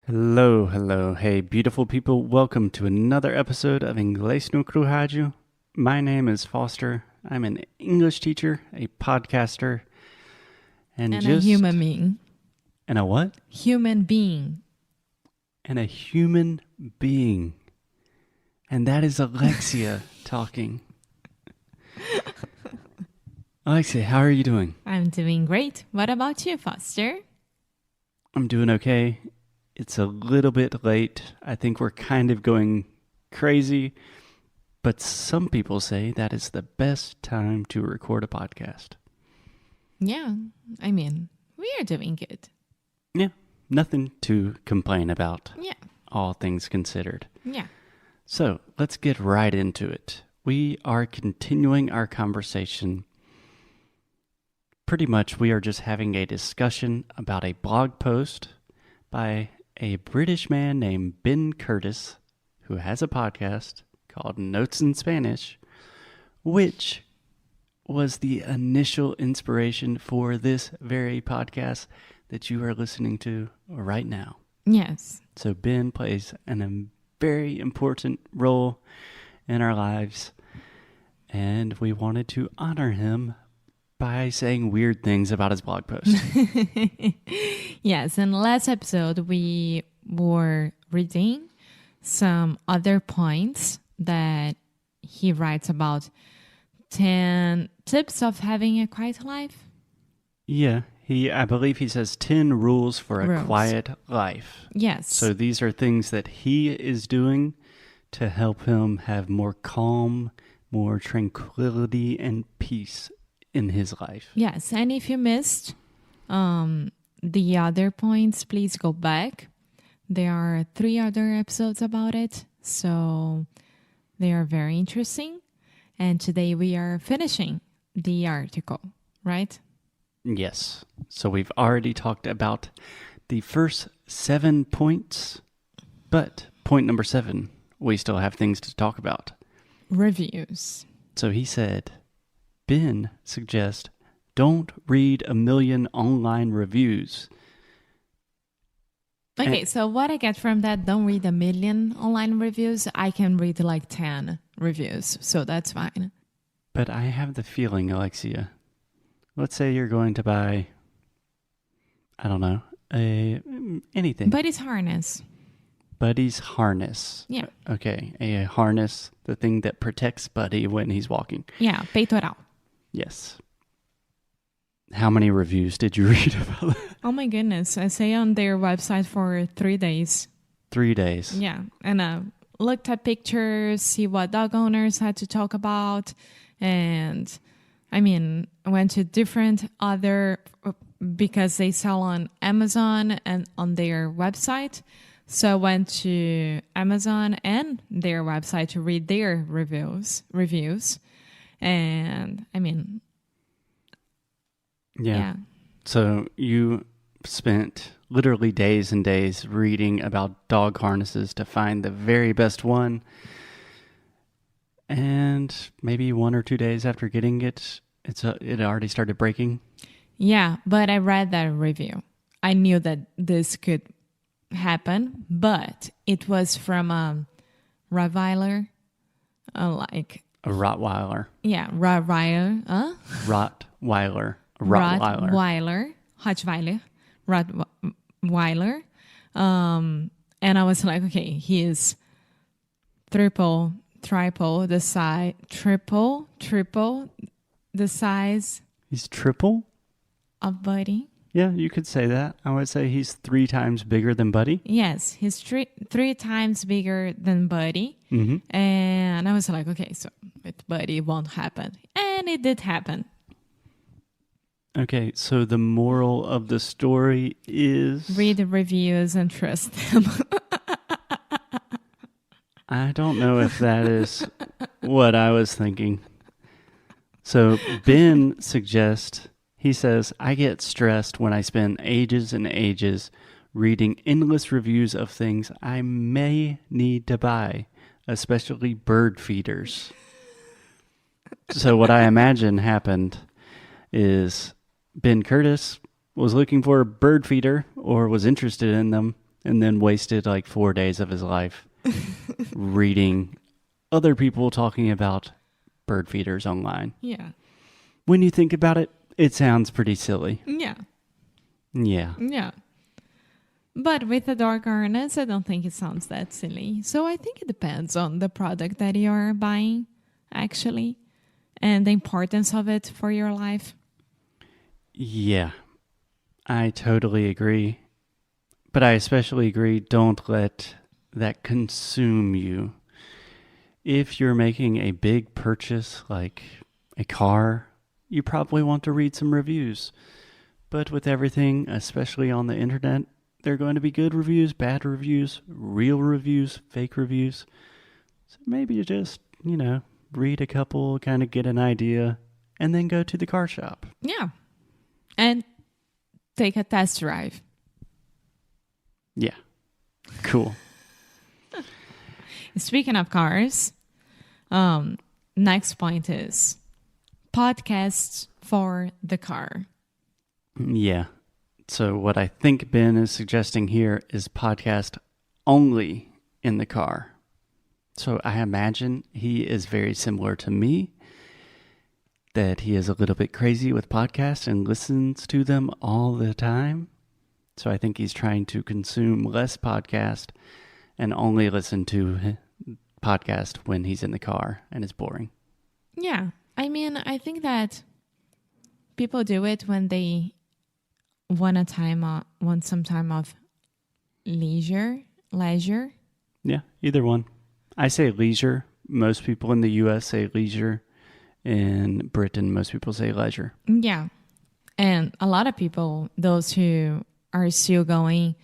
Hello, hello. Hey, beautiful people. Welcome to another episode of Inglês no Rádio. My name is Foster. I'm an English teacher, a podcaster, and a human being. And a what? Human being. And a human being. And that is Alexia talking. Alexia, how are you doing? I'm doing great. What about you, Foster? I'm doing okay. It's a little bit late. I think we're kind of going crazy, but some people say that is the best time to record a podcast. Yeah, I mean, we are doing good. Yeah, nothing to complain about. Yeah. All things considered. Yeah. So let's get right into it. We are continuing our conversation. Pretty much, we are just having a discussion about a blog post by a British man named Ben Curtis, who has a podcast called Notes in Spanish, which was the initial inspiration for this very podcast that you are listening to right now. Yes. So Ben plays a very important role in our lives, and we wanted to honor him by saying weird things about his blog post. Yes, in the last episode, we were reading some other points that he writes about 10 tips of having a quiet life. Yeah, I believe he says 10 rules for a quiet life. Yes. So these are things that he is doing to help him have more calm, more tranquility, and peace in his life. Yes, and if you missed the other points, please go back. There are 3 other episodes about it, so they are very interesting. And today we are finishing the article, right? Yes. So we've already talked about the first 7 points, but point number 7, we still have things to talk about. Reviews. So he said, Ben suggests, don't read a million online reviews. Okay, so what I get from that, don't read a million online reviews. I can read like 10 reviews, so that's fine. But I have the feeling, Alexia, let's say you're going to buy, I don't know, anything. Buddy's harness. Buddy's harness. Yeah. Okay, a harness, the thing that protects Buddy when he's walking. Yeah, peitoral. Yes. How many reviews did you read about that? Oh my goodness. I stay on their website for 3 days. 3 days. Yeah. And looked at pictures, see what dog owners had to talk about. And I mean, I went to different other, because they sell on Amazon and on their website. So I went to Amazon and their website to read their reviews. And I mean, yeah. So you spent literally days and days reading about dog harnesses to find the very best one. And maybe 1 or 2 days after getting it, it already started breaking. Yeah, but I read that review. I knew that this could happen, but it was from a Rottweiler, like a Rottweiler. Yeah, Rottweiler. Rottweiler. And I was like, okay, he is triple the size, triple the size. He's triple? Of Buddy. Yeah, you could say that. I would say he's 3 times bigger than Buddy. Yes, he's 3 times bigger than Buddy. Mm-hmm. And I was like, okay, so with Buddy it won't happen. And it did happen. Okay, so the moral of the story is... read the reviews and trust them. I don't know if that is what I was thinking. So Ben suggests, he says, I get stressed when I spend ages and ages reading endless reviews of things I may need to buy, especially bird feeders. So what I imagine happened is Ben Curtis was looking for a bird feeder or was interested in them and then wasted like 4 days of his life reading other people talking about bird feeders online. Yeah. When you think about it, it sounds pretty silly. Yeah. Yeah. Yeah. But with the dark harness, I don't think it sounds that silly. So I think it depends on the product that you're buying, actually, and the importance of it for your life. Yeah, I totally agree. But I especially agree, don't let that consume you. If you're making a big purchase like a car, you probably want to read some reviews. But with everything, especially on the internet, there are going to be good reviews, bad reviews, real reviews, fake reviews. So maybe you just, read a couple, kind of get an idea, and then go to the car shop. Yeah. And take a test drive. Yeah. Cool. Speaking of cars, next point is podcasts for the car. Yeah. So what I think Ben is suggesting here is podcast only in the car. So I imagine he is very similar to me, that he is a little bit crazy with podcasts and listens to them all the time. So I think he's trying to consume less podcast and only listen to podcast when he's in the car and it's boring. Yeah. I mean, I think that people do it when they want some time of leisure. Yeah, either one. I say leisure. Most people in the U.S. say leisure. In Britain, most people say leisure. Yeah. And a lot of people, those who are still going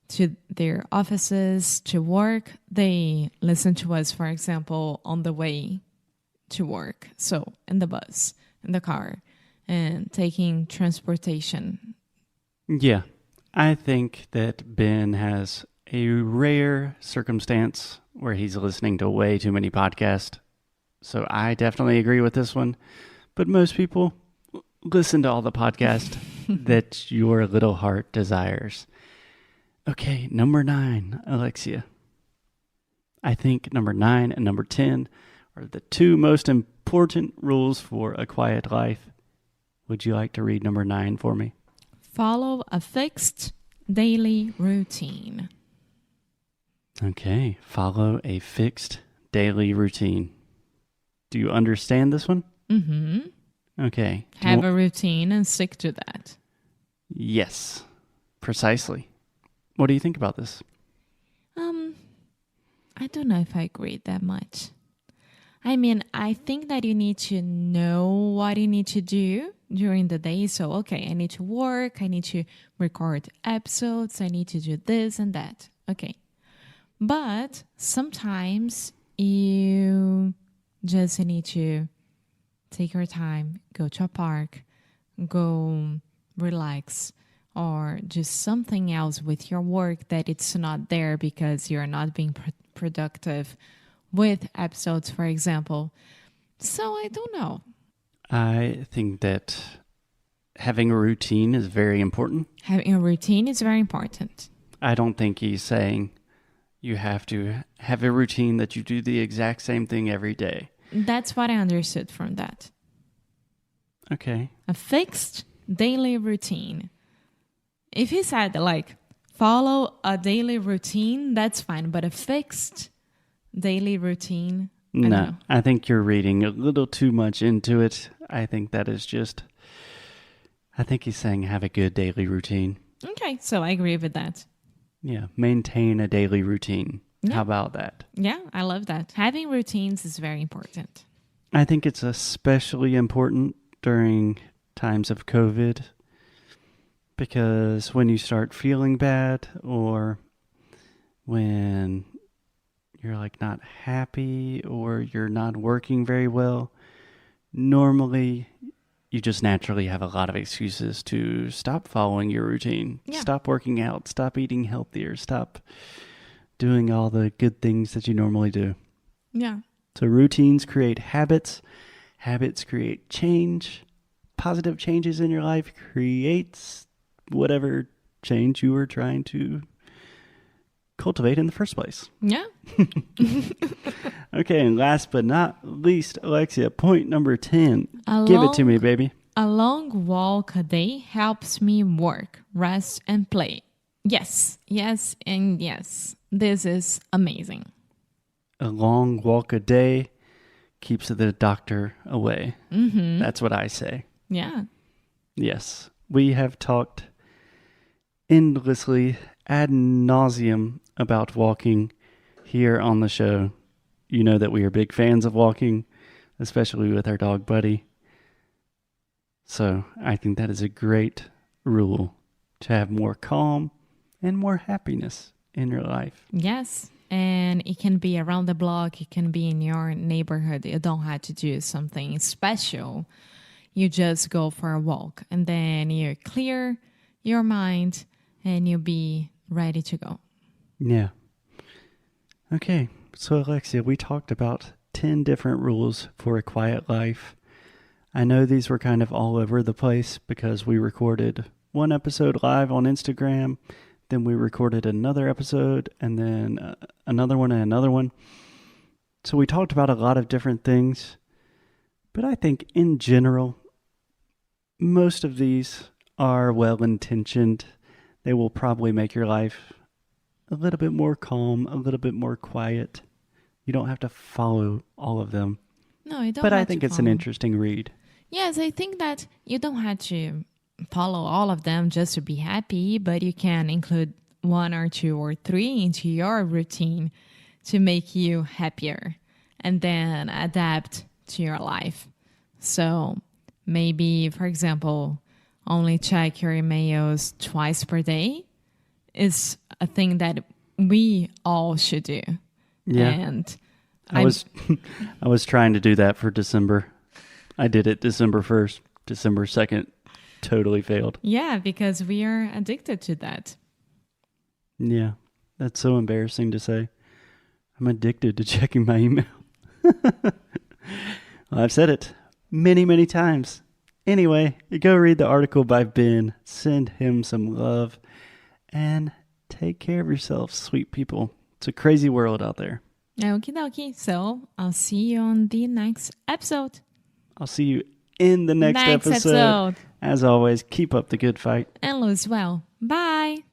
to their offices to work, they listen to us, for example, on the way to work. So in the bus, in the car, and taking transportation. Yeah. I think that Ben has a rare circumstance where he's listening to way too many podcasts. So I definitely agree with this one. But most people listen to all the podcasts that your little heart desires. Okay, number 9, Alexia. I think number 9 and number 10 are the two most important rules for a quiet life. Would you like to read number 9 for me? Follow a fixed daily routine. Okay, follow a fixed daily routine. Do you understand this one? Mm-hmm. Okay. Have a routine and stick to that. Yes, precisely. What do you think about this? I don't know if I agree that much. I mean, I think that you need to know what you need to do during the day. So, okay, I need to work, I need to record episodes, I need to do this and that. Okay. But sometimes you just need to take your time, go to a park, go relax, or just something else with your work that it's not there because you're not being productive with episodes, for example. So I don't know. I think that having a routine is very important. Having a routine is very important. I don't think he's saying you have to have a routine that you do the exact same thing every day. That's what I understood from that. Okay. A fixed daily routine. If he said follow a daily routine, that's fine. But a fixed daily routine, I don't know. I think you're reading a little too much into it. I think that is I think he's saying have a good daily routine. Okay, so I agree with that. Yeah, maintain a daily routine. Yeah. How about that? Yeah, I love that. Having routines is very important. I think it's especially important during times of COVID, because when you start feeling bad or when you're not happy or you're not working very well, normally you just naturally have a lot of excuses to stop following your routine. Yeah. Stop working out, stop eating healthier, stop doing all the good things that you normally do. Yeah. So routines create habits. Habits create change. Positive changes in your life creates whatever change you are trying to cultivate in the first place. Yeah. Okay, and last but not least, Alexia, point number 10. Give it to me, baby. A long walk a day helps me work, rest, and play. Yes, yes, and yes. This is amazing. A long walk a day keeps the doctor away. Mm-hmm. That's what I say. Yeah. Yes. We have talked endlessly ad nauseum about walking here on the show. You know that we are big fans of walking, especially with our dog Buddy. So I think that is a great rule to have more calm and more happiness in your life. Yes. And it can be around the block. It can be in your neighborhood. You don't have to do something special. You just go for a walk and then you clear your mind and you'll be ready to go. Yeah. Okay. So Alexia, we talked about 10 different rules for a quiet life. I know these were kind of all over the place because we recorded one episode live on Instagram, then we recorded another episode, and then another one and another one. So we talked about a lot of different things, but I think in general, most of these are well-intentioned. They will probably make your life a little bit more calm, a little bit more quiet. You don't have to follow all of them. No, you don't But have I think to it's an follow. interesting read. Yes, I think that you don't have to follow all of them just to be happy, but you can include 1 or 2 or 3 into your routine to make you happier and then adapt to your life. So maybe, for example, only check your emails twice per day is a thing that we all should do. Yeah. And I was trying to do that for December. I did it December 1st, December 2nd. Totally failed. Yeah, because we are addicted to that. Yeah, that's so embarrassing to say. I'm addicted to checking my email. Well, I've said it many, many times. Anyway, go read the article by Ben. Send him some love. And take care of yourselves, sweet people. It's a crazy world out there. Okie dokie. So I'll see you on the next episode. I'll see you in the next episode. As always, keep up the good fight. And lose well. Bye.